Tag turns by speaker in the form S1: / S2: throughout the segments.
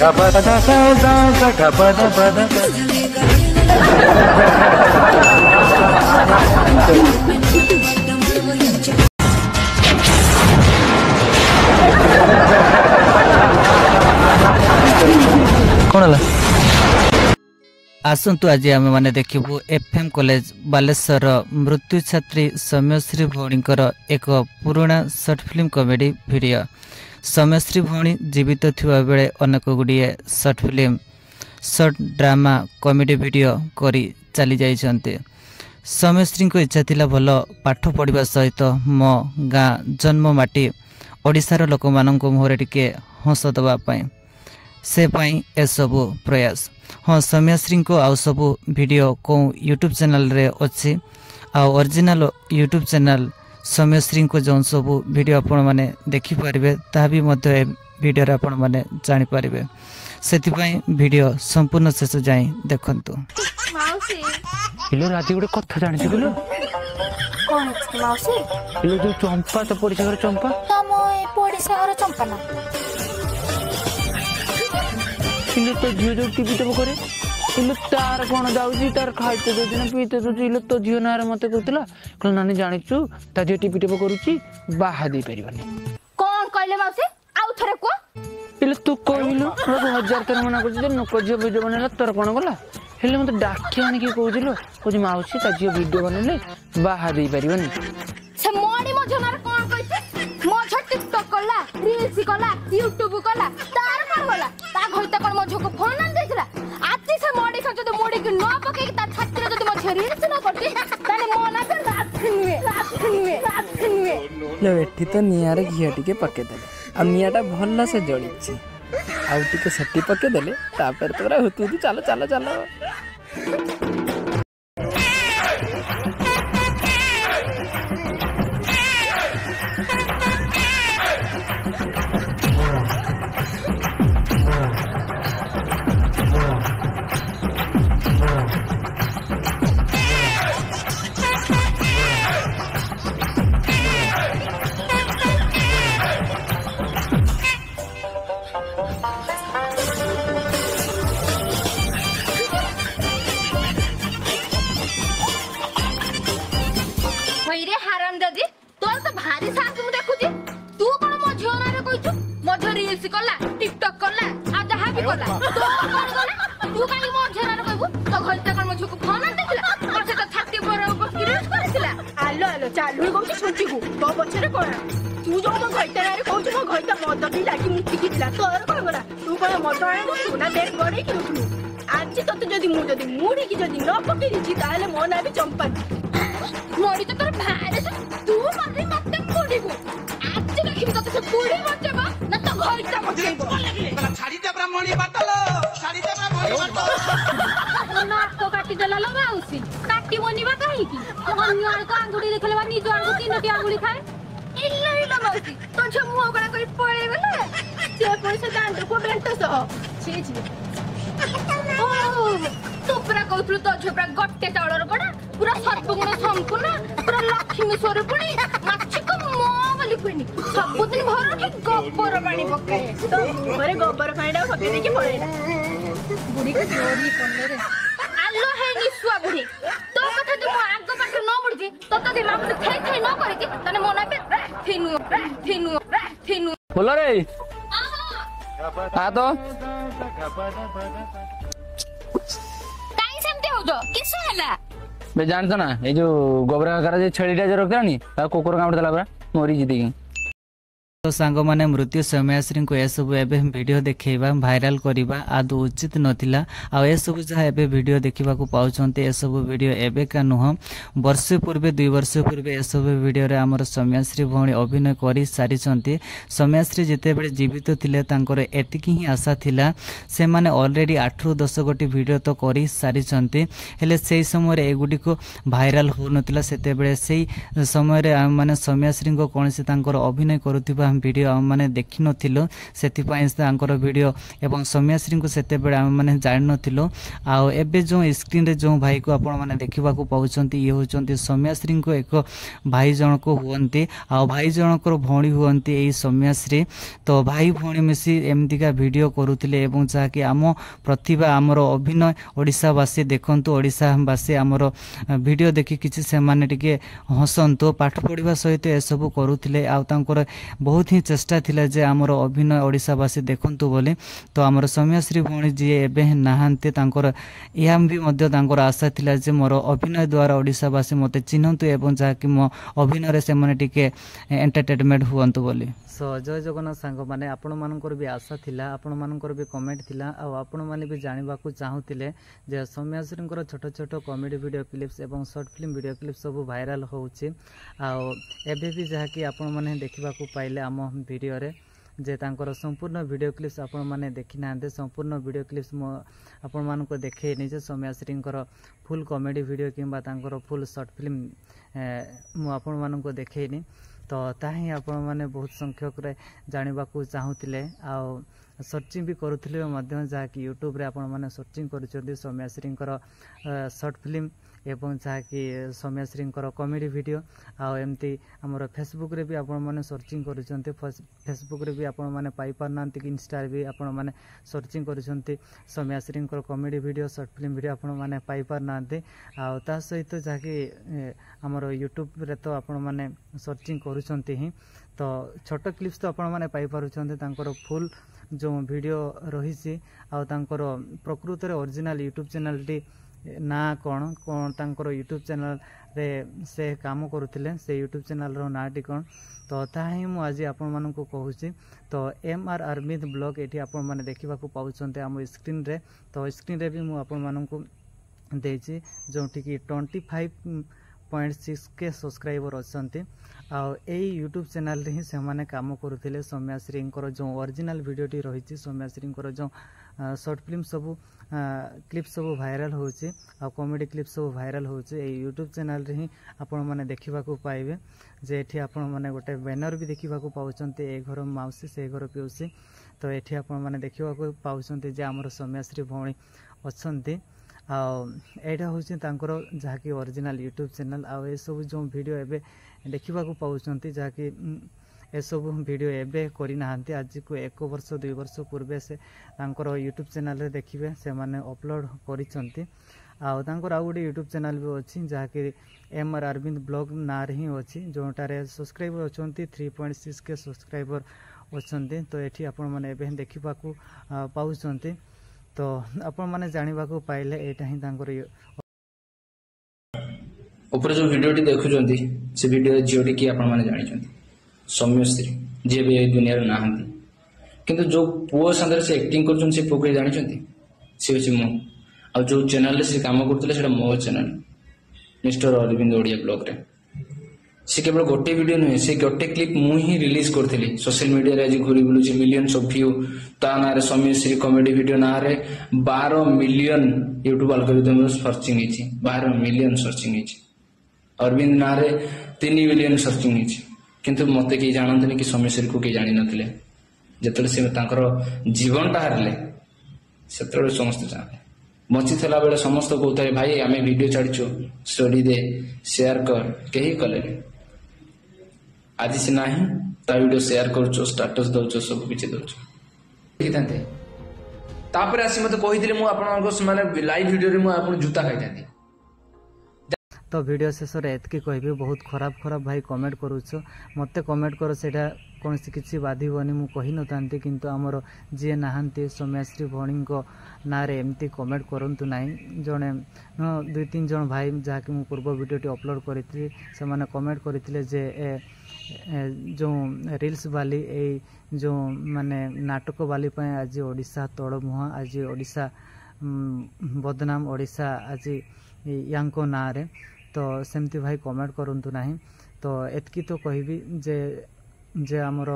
S1: कौन आसतु आज आम मैंने देखू एफएम कॉलेज बालेश्वर मृत्यु छात्री सौम्यश्री भौणीकर एक पुराना short film comedy video. Soumyashree Bhauni जीवित थिबा बेले अनेक गुड़िए short film short drama comedy video करी चली जाइछन्ते। सौम्यश्री को इच्छा थिला भल पाठ पढ़ा सहित मो गाँ जन्म माटी ओडिशार लोक मानक मुहरे टिके हस दवाई से ए सबु प्रयास। हाँ सौम्यश्री को आउ सबू वीडियो को यूट्यूब चैनल रे अच्छी ओरिजिनल यूट्यूब चैनल सौम्यश्री को जो सबू वीडियो आपण माने देखि पारिबे ता भी मध्य वीडियो रे आपण माने जानि पारिबे से वीडियो संपूर्ण शेष जाई देखंतु।
S2: माउसी
S3: हेलो राती गुडे कथा जानि छिलो
S2: कोन माउसी
S3: हेलो जो चंपा तो पड़िसा घर चंपा
S2: तम पड़िसा घर चंपा ना
S3: इलो तो झियो जो टीवी तो करे इलो तार कोन जाउजी तार खाइते दो दिन पीते दो इलो तो झियो नारे मते कहतला कहला नानी जानिछु ता झियो टीवी टेप करूची बाहा दे परिबानी
S2: कोन कहले माउसी आउ थरे को
S3: इलो तू कहलु रो हजार तर मना कर जे नको झियो वीडियो बनेला तोर कोन गला हेले मते डाकी आनी के कहजिलो कोजी माउसी ता झियो वीडियो बनेले बाहा दे परिबानी
S2: से मोडी मो जनार कोन कहते मो टिकटॉक कला रील्स कला यूट्यूब कला तार कोन गला ता घइता कोन मो झको फोन आन देछला आती से मोडी खा जदि मोडी के न पके ता छात्र जदि मो रील्स न करती ताने मो ना कर राखनवे
S4: लो एठी तो नियारे घिया टिके पके देले आ नियाटा भल्ला से जळीछि आउ टिके सट्टी पके देले तापर तोरा हुतु चलो चलो चलो।
S2: भइरे हराम दादी तोर तो भारी साथ मु देखुची तू कोन मो झियोना रे कहिछु मो रील्स कला टिकटॉक कला आ जहा भी कला तो कोन गले तू काई मो झियोना रे कहबू तो घरता कोन मो झुको फोन आन देथिला और से तो छाती पर रील्स करथिला आलो आलो चालू गमची सुंची को तो पछरे कोन तू जो मो घरता रे कहछु मो घरता मद भी लागी मुठी किला तोर कोन गला तू कोन मद आने तू ना देख बड़े कि उठनु आज तो जदी मुड़ी की जदी न पके दिछि ताले मो ना भी चंपा मोड़ी तो तोर भारे से तू मरे मत कोडी को आज देखि तो से कोडी मचबा न तो घरटा मचबो
S5: छाड़ी दे ब्राह्मणी बाटलो छाड़ी दे ब्राह्मणी बाटलो
S2: ना तो काटी देला ल माउसी काटी बनिबा काहे की अन्य आर को आंगुड़ी देखलेबा निज आर को तीनटी आंगुड़ी खाए इल्ला इल्ला माउसी तो छ मुह गला करी पळे गेले से पैसा दांड को बेंटो सो छी छी ओ तू पूरा कहतु तो झोपरा गट्टे चावलर बडा पूरा सर्वगुण संपूर्ण पूरा लक्ष्मी स्वरूपणी माछी को मो बोली कुनी सबदिन भर के गोबर पानी पकाए तो घरे गोबर पानी डा पके देके पळेला बुढ़ी के जोरी पड़ले रे आलो है निसुआ बुढ़ी तो कथा तू आग पाठ न मुड़जी तो तो दिमाग से थे थे न करे के तने मोना पे फिनु
S3: बोलो रे आ तो
S2: काई सेमते हो जो किस हला
S3: बे जानतो ना ये जो गोबरा करा जे छेड़ीटा जे रखतानी ता कोकर कामड़ देला बरा मोरी जिदी
S1: तो सांग माने मृत्यु सौम्यश्री को सब एवं वीडियो देखा भाइराल करवा आदौ उचित नथिला आ ए सब जहाँ एवं वीडियो देखा पाँच ए सब वीडियो एवं का नुह वर्षे पूर्वे 2 वर्ष पूर्वे ए सब वीडियो रे आमर सौम्यश्री भौणी अभिनय कर सारी सौम्यश्री जिते बड़े जीवित थिले तांकर एतिकी ही आशा थिला से माने ऑलरेडी 8 ରୁ 10 गोटी वीडियो तो कर सारी हेले से समय एगुड़ी को भाइराल हो नथिला सेते बेले से समय माने सौम्यश्री को कौन से अभिनय करुवा भिडियो आम मैंने देखी नथिलो सेतिपई तांकर भिडियो एवं सौम्याश्री को सेते बेले आम मैंने जानि नथिलो आ एबे जो स्क्रीन रे जो भाई को आपण मैंने देखा पाउछंती ये होचंती सौम्याश्री को एक भाई जनक हुअंती आ भाई जनकर भौणी हुअंती एई सौम्याश्री तो भाई भौणी मिसी एमतिका वीडियो करूथिले एवं जाकि आम प्रतिभा आमर अभिनय ओडिशावासी देखंतु ओडिशावासी आमर वीडियो देखि किछि से माने टिके हसंतु पाठ पढ़िबा सहित ए सब करूथिले आ तांकर बहुत ही चेष्टा थिला जे आमर अभिनय ओडिशावासी देखंतु बोली तो आमर सौम्याश्री भौणी जी एबे नाहांती तांकर याम भी मध्य तांकर आशा थिला जे मोर अभिनय द्वारा ओडिशावासी मते चिन्हंतु एवं जाकि मो अभिनय रे से माने टिके एंटरटेनमेंट हुअंतु बोली सो जय जगन्नाथ सांग माने आपण मानकर भी आशा थिला आपण मानकर भी कमेंट थिला आ आपण माने भी जानिबा को चाहुतिले जे सौम्याश्रींकर छोट छोट कॉमेडी वीडियो क्लिप्स एवं शॉर्ट फिल्म वीडियो क्लिप्स सब वायरल होउची आ एबे भी जहाँकि आपण माने देखिबा को पाइले आम वीडियो रे जे तांकर संपूर्ण वीडियो क्लिप्स आपण माने देखि नांदे संपूर्ण वीडियो क्लिप्स मो आपण मान को देखे नि जे सौम्याश्रींकर फुल कॉमेडी वीडियो किंबा तांकर फुल शॉर्ट फिल्म मो आपण मान को देखेनी तो ताही आपण माने बहुत संख्यक रे जानिबा को चाहुतिले आ सर्चिंग भी करूथिले मध्य जहाँकि यूट्यूब रे आपण माने सर्चिंग करूछथि सौम्याश्रींकर शॉर्ट फिल्म एवं जहाँकि सौम्याश्रींकर कॉमेडी वीडियो आ एमती हमर फेसबुक रे भी आपण माने सर्चिंग करूछथि फेसबुक रे भी आपण माने पाई पारनांति कि इंस्टा रे भी आपण माने सर्चिंग करूछथि सौम्याश्रींकर comedy video short film video आपण माने पाई पारनांति आ ता सहित जहाँकि हमर यूट्यूब रे तो आपण माने सर्चिंग करूछथि ही तो छोट क्लिप्स तो आपण माने पाई पारुछथि तांकर फुल जो वीडियो रही प्रकृत रे ओरिजिनल यूट्यूब चैनल टी ना कौन कौन तांकर यूट्यूब चैनल रे से काम करुथिले से यूट्यूब चैनल रो नाटी कौन तो ताही मु आज आपण मानन को कहूची तो MR अरविंद ब्लॉग एठी आपण माने देखिबा को पाउछन्ते हम स्क्रीन रे तो स्क्रीन रे भी मु आपण मानन को देछि जोठी की 25.6 के सब्सक्राइबर अछन्ते आ एई यूट्यूब चैनल रे ही से माने काम करुथिले सौम्याश्री जो ओरिजिनल वीडियो टी रहिछि सौम्याश्री जो शॉर्ट फिल्म सब क्लिप सब वायरल होछि आ कॉमेडी क्लिप सब वायरल होछि ए यूट्यूब चैनल रे ही आपण माने देखिबा को पाइबे जे एठी आपण माने गोटे बैनर भी देखिबा को पाउछन्ते ए घर माउसी से घर पिउसी तो एठी आपण माने देखिबा को पाउछन्ते जे हमर सौम्याश्री भौणी अछन्ते आ एटा होछि तांकर जाकी ओरिजिनल यूट्यूब चैनल आ ए सब जो वीडियो एबे देखिबा को पाउछन्ते जाकी ए सब वीडियो एबे करि नाहंती आज को 1 वर्ष 2 वर्ष पूर्वे से तांकर यूट्यूब चैनल रे देखिबे से माने अपलोड करिसंती आ तांकर आ गोटे यूट्यूब चैनल भी अछि जाके MR अरविंद ब्लॉग ना रे ही अछि जोटारे सब्सक्राइबर अछंती 3.6 के सब्सक्राइबर अछंती तो एठी आपण माने एबे देखिबा को पाउछंती तो आपण माने जानिबा को पाइले एटा ही तांकर
S6: ऊपर जो वीडियो टी देखुचंती से वीडियो जियोटी की आपण माने जानि छंती सौम्याश्री जे भी दुनिया रे नाहंती किंतु जो पुओ संदर से एक्टिंग करछन से पुओ जानि छंती से होछि मो आ जो चैनल रे से काम करतले सेटा मो channel mister Arvind Odia blog रे से केवल गोटे वीडियो नहीं से गोटे क्लिप मु ही रिलीज करथिली सोशल मीडिया रे आज घुरी बुलु छी मिलियंस ऑफ व्यू ता ना रे सौम्याश्री कॉमेडी वीडियो ना रे 12 मिलियन यूट्यूब एल्गोरिथम सर्चिंग हिची 12 मिलियन सर्चिंग हिची अरविंद ना रे 3 मिलियन सर्चिंग हिची किंतु मते के जानतनी कि सौम्याश्री को के जानि नथिले जतले से तांकर जीवनटा हारले सेतरे समस्त जाने बची थला बेले समस्त कहते भाई आमे वीडियो छाड़िछु स्टोरी दे शेयर कर केही कले आज से नाही ता वीडियो शेयर करछो स्टेटस दउछो सब किछि दउछो देखितांते तापर आसी मते कहिदिले मु आपन माने लाइव वीडियो रे मु आपन जूता खाइतांती
S1: तो वीडियो शेष एतकी कहबी बहुत खराब खराब भाई कमेंट करूछ मते कमेंट कर सेटा कौन किसी बाधिबनी मु कहि नथांती किंतु हमर जे नाहंती सौम्याश्री भौणी को नारे एमती कमेंट करंतु नाही जने 2-3 जन भाई जाके मु पूर्व वीडियो टी अपलोड करिथि से माने कमेंट करिथिले जे जो रील्स वाली ए जो माने नाटक वाली पे आज ओडिसा तोड़ मुहा आज ओडिसा बदनाम ओडिसा आज यांको नारे तो सेमती भाई कमेंट करंतु नाही तो एतकी तो कहबी जे हमर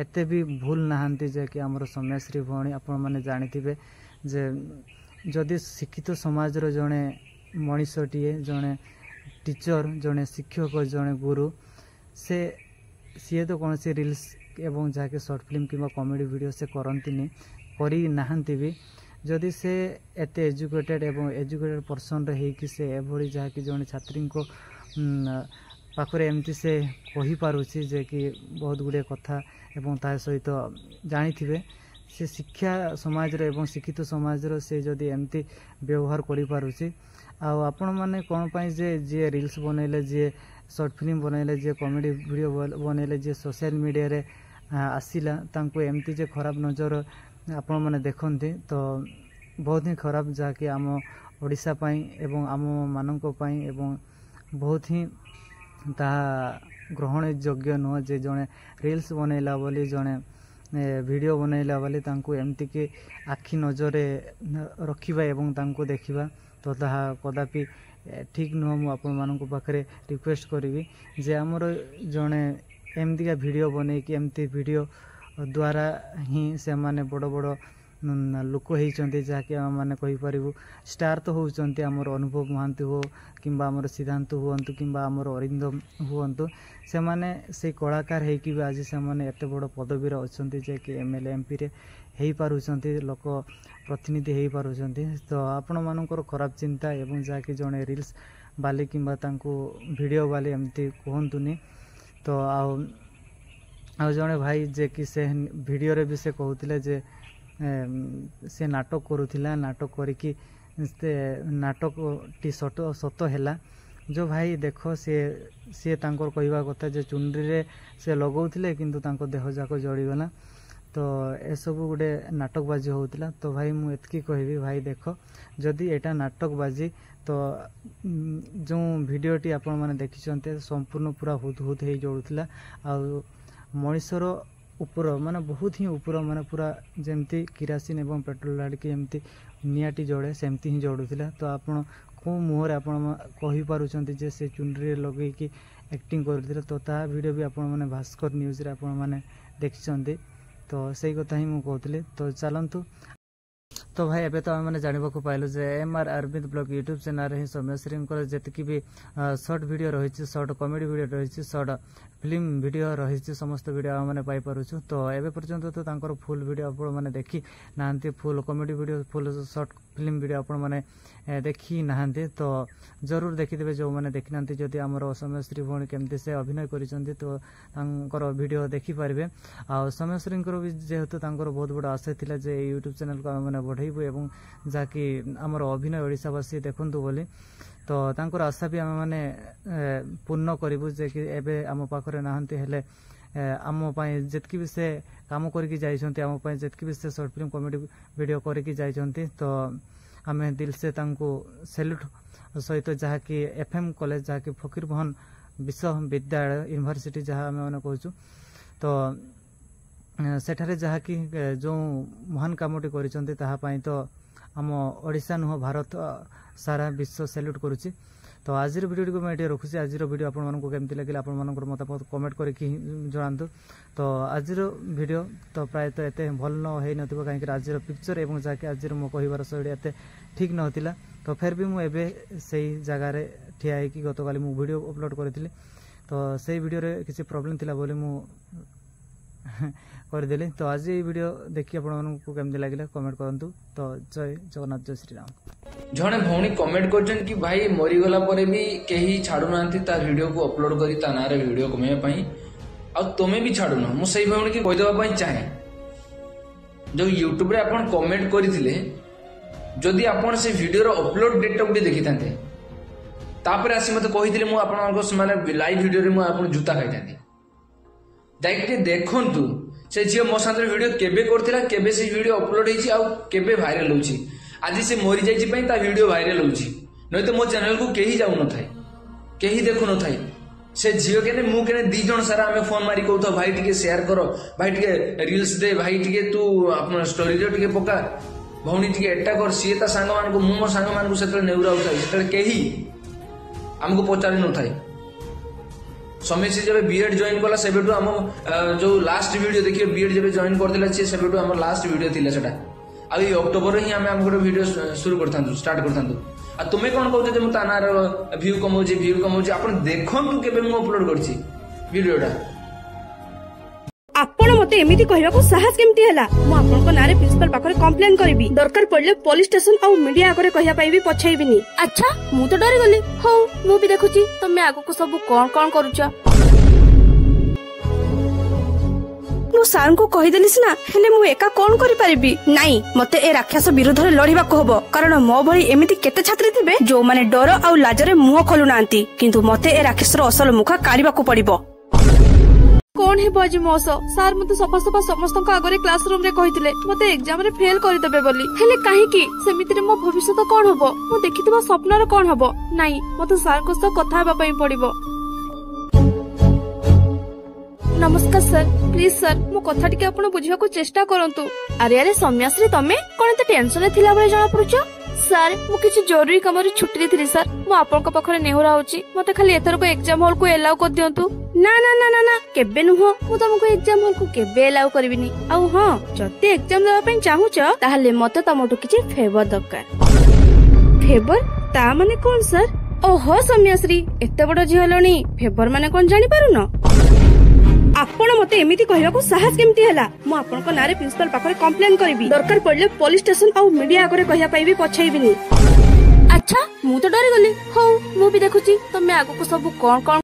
S1: एते भी भूल नाहंती जे कि हमर सौम्याश्री भौणी आपण माने जानिथिबे जे जदि शिक्षित समाज रो जणे मनीषटीए जणे टीचर जणे शिक्षक जणे गुरु से सीए तो कौन सी रील्स एवं जहाँकि शॉर्ट फिल्म कि कॉमेडी वीडियो से करती करी नाहंती भी जदि से एते एजुकेटेड एवं एजुकेटेड पर्सन रही कि से एभली जहाँकि जड़े छात्री को पाखरे एमती से कही पारुछि जे कि बहुत गुड़े कथा एवं ता सहित जानी से शिक्षा समाज एवं शिक्षित समाज से जदि एमती व्यवहार करि पारुछि आपण माने कोन पई जे रील्स बनैले जे शॉर्ट फिल्म बनैले जे कॉमेडी वीडियो बनैले जे सोशल मीडिया रे आसिला तांको एमती जे खराब नजर आपण माने देखंती तो बहुत ही खराब जाके आम ओडिशा पई एवं आम माननको पई एवं बहुत ही ता ग्रहण योग्य नुह जे जड़े रील्स बनैला बोली जड़े वीडियो बनैला बोली तांको एमती के आखि नजरे रखिबा एवं तांको देखिबा तो ताहा कदापि ठीक नुह मु आपण माननको पाखरे रिक्वेस्ट करिवि जे हमर जड़े एमती का वीडियो बनै कि एमती वीडियो द्वारा ही से माने बड़ बड़ लोक होती जहाँकि आम मैंने कहीपर स्टार तो होती आमर अनुभव महांती हो कि आमर सिद्धांत हूँ कि आमर अरिंदम हूँ से माने से कलाकार होकि आज से एत बड़ पदवी अच्छा जे कि एमएलए एमपी रे हो पारुछंती लोक प्रतिनिधि हो पारुछंती तो आपण मानकर खराब चिंता एवं जहाँकि जड़े रील्स बाली कि वीडियो बाली एमती कहतुनी तो आ जड़े भाई जे कि से वीडियो रे भी से कहते जे से नाटक करुला नाटक करिकी नाटक टी सत है जो भाई देख सी तांकर कहवा कथा जे चुनरी रे से लगौथिले किंतु तांको देह जाक जड़ीगला तो ए सब गोटे नाटकबाजी होता तो भाई मु एतकी कहबी भाई देख जदि एटा नाटकबाजी तो जो वीडियोटी आपण माने देखिछन्ते संपूर्ण पूरा हुत हुत हे जड़ुला आ मनीषर ऊपर माने बहुत ही ऊपर माने पूरा जमती किरासिन एवं पेट्रोल लाड़की एमती निआटी जड़े सेमती ही जड़ुला तो आपण को मुहर आपण कहि पारुछन्ती जे से चुनरी लगे कि एक्टिंग करथिले तो ता वीडियो भी आपण माने भास्कर न्यूज रे आपण माने देखिछन्ती तो सही कथा ही मु कहतले तो चलंतु तो भाई एबे तो आम मैंने जानवा पाइलु जे MR Arvind blog YouTube channel ही सौम्यश्री जी भी शॉर्ट वीडियो रही शॉर्ट कॉमेडी वीडियो रही शॉर्ट फिल्म वीडियो रही समस्त वीडियो आम मैंने पाइपरछु तो एबे पर्यंत तो तांकर फुल वीडियो आपण मैंने देखी नांती full comedy video full short film video आपण मैंने देखी नांती तो जरूर देखिदेबे जो मैंने देखी नांती जदि हमर सौम्यश्री भौणी केमती से अभिनय करिसंती तो तांकर वीडियो देखि पारिबे आ सौम्यश्री भी जेहेतु तांकर बहुत बड़ आशा थिला जे यूट्यूब चैनल को आम मैंने बढ़ाइबु एवं जाकि हमर अभिनय ओडिशावासी देखंतु बोली तो तांकर आशा भी आम मैंने पूर्ण करिबु जे कि एबे आम पाखरे नाहंती हेले आम पाई जेतकी भी से काम करके जाइछंती आम पाई जेतकी भी से शॉर्ट फिल्म कॉमेडी वीडियो करके जाइछंती तो आमे दिल से तांको सैल्यूट सहित जहाँकि एफएम कॉलेज जहाँकि फकीर मोहन विश्वविद्यालय यूनिवर्सिटी जहाँ आम मैंने कहूँ तो सेठारे जहाँकि जो महान कामटी करिसंती ताहा पाई तो आम ओडिशा नुह भारत सारा विश्व सैल्यूट करुच्ची तो आज वीडियो को मैं रखुच्छी आज वीडियो आपको केमती लगे आप मतामत कमेंट करके जनातु तो आज वीडियो तो प्रायतः एत भल न कहीं आज पिक्चर एवं जहाँकि आज मो कहबार शैली एत ठीक नथिला तो फिर भी मुझे से जगार ठिया होगी गत काली मु वीडियो अपलोड करी तो से वीडियो रे किसी प्रॉब्लम थिला बोली मु करदेली तो आज ये वीडियो देखिए आपको केमती लगे कमेंट करंतु तो जय जगन्नाथ जय श्री राम
S6: जड़े भौणी कमेंट कर कि भाई मरीगला भी कहीं छाड़ू ना वीडियो को अपलोड करी ता ना वीडियो कमेवाई आ तुम भी छाड़ुन मुझे भौणी की कहीदेवाई चाहे जो यूट्यूब रे आपन कमेंट करथिले जदि आपन से वीडियो रो अपलोड डेट गुटे देखि थांते तापर आसी मते कहिथिले मु आपन माने लाइव वीडियो रे मु आपन जूता खाइ थांती जाइके देखंतु से झियो मो साथ वीडियो केबे करथिला केबे से वीडियो अपलोड हेछि आ केबे वायरल होछि आज से मरी जाइछि पई ता वीडियो वायरल होछि नै तो मो चैनल को केही जाउ न थाई केही देखु न थाई से झियो केने मु केने दी जण सारा हमें फोन मारी कहतो भाई टिके शेयर करो भाई टिके रील्स दे भाई टिके तू अपन स्टोरी रे टिके पका भौणी टिके एटा कर सीए ता संग मान को मु मो संग मान को सेतले नेउरा उठाई सेतले केही हमको पचारि न थाई सौम्यश्री जब बीएड जॉइन कला सेबेटू आम जो लास्ट वीडियो देखिए बीएड जब जॉइन करथिला से सेबेटू आम लास्ट वीडियो थिला सेटा आ ई अक्टोबर ही आम गोटे वीडियो शुरू करथांतु स्टार्ट करथांतु आ तुमे कोन कहते जे मु तानार व्यू कमौची आपण देखंतु केबे मु अपलोड करछि वीडियोटा
S7: आपण मते एमिति कहबाको साहस केमती हैला मु आपनको नारे प्रिंसिपल पाखरे कंप्लेन करबी दरकार पड़ले पुलिस स्टेशन आ मीडिया आगरे कहया पाइबी पछाइबिनी। अच्छा मु तो डरी गली हो मु भी देखुची तमे आगो को सब कोन कोन करूछ मु सार को कहिदेली सिना हेले मु एका कोन करि परिबी नाही मते ए राक्षस विरुद्ध रे लढिबा को हबो कारण मो भली एमिति केते छात्री थिबे जो माने डर आ लाजरे मुह खोलु नांती किंतु मते ए राक्षसर असल मुख काढिबा को पड़िबो। कौन है बाजी मोस सार मते सफा सफा समस्त आगरे क्लासरूम रे कहिथिले मते एग्जाम रे फेल करि देबे बोली हेले काहे की सेमिति रे मो भविष्य कोन हबो मो देखितबा स्वप्न रे कोन हबो नाही मते सार को सह कथा हेबा पई पड़िबो। नमस्कार सर प्लीज सर मो कथा टिके आपण बुझिबा को चेष्टा करंतु। अरे अरे सौम्याश्री तमे कोन एते टेंशन थिला बळे जाना पड़ुछ सर मु किछि जरूरी काम रे छुट्टी थिली सर मु आपण को पाखरे नेहुरा होची मते खाली एथर को एग्जाम हॉल को एलाउ कर दियंतु। ना ना ना ना ना केबे नुहो मु तुमको एग्जाम हॉल को केबे एलाउ करबिनी आउ हां जति एग्जाम देबा पई चाहूछ ताहले मते तमटु किछि फेवर दरकार। फेवर ता माने कोन सर ओहो सौम्याश्री एते बड़ झिहलणी फेवर माने कोन जानि पारुनो आपण मते एमिति कहबाको साहस केमती हैला मु आपनको नारे प्रिंसिपल पाखरे कंप्लेन करबी दरकार पड़ले पुलिस स्टेशन आ मीडिया आगरे कहया पाइबी पछाइबिनी। अच्छा मु तो डरी गली हो मु भी देखुची तमे आगो को सब कोन कोन